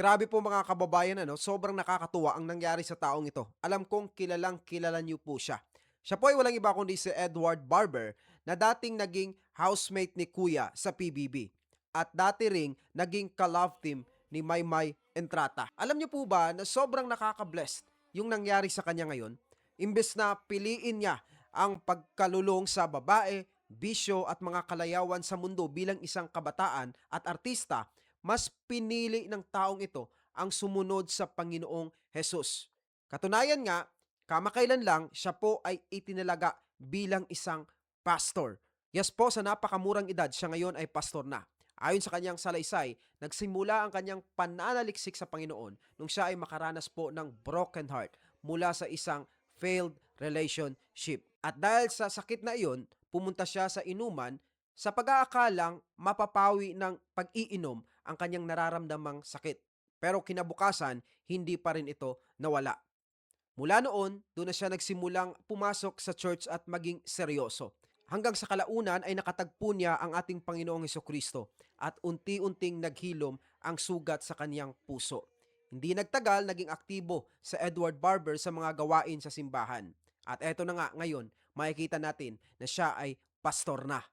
Grabe po mga kababayan ano, sobrang nakakatuwa ang nangyari sa taong ito. Alam kong kilalang kilala niyo po siya. Siya po ay walang iba kundi si Edward Barber na dating naging housemate ni Kuya sa PBB at dati ring naging ka-love team ni Maymay Entrata. Alam niyo po ba na sobrang nakaka-blessed yung nangyari sa kanya ngayon? Imbes na piliin niya ang pagkalulong sa babae, bisyo at mga kalayawan sa mundo bilang isang kabataan at artista, mas pinili ng taong ito ang sumunod sa Panginoong Hesus. Katunayan nga, kamakailan lang siya po ay itinalaga bilang isang pastor. Yes po, sa napakamurang edad, siya ngayon ay pastor na. Ayon sa kanyang salaysay, nagsimula ang kanyang pananaliksik sa Panginoon nung siya ay makaranas po ng broken heart mula sa isang failed relationship. At dahil sa sakit na iyon, pumunta siya sa inuman sa pag-aakalang mapapawi ng pag-iinom ang kanyang nararamdamang sakit. Pero kinabukasan, hindi pa rin ito nawala. Mula noon, doon na siya nagsimulang pumasok sa church at maging seryoso. Hanggang sa kalaunan ay nakatagpo niya ang ating Panginoong Hesukristo at unti-unting naghilom ang sugat sa kaniyang puso. Hindi nagtagal, naging aktibo sa Edward Barber sa mga gawain sa simbahan. At eto na nga ngayon, makikita natin na siya ay pastor na.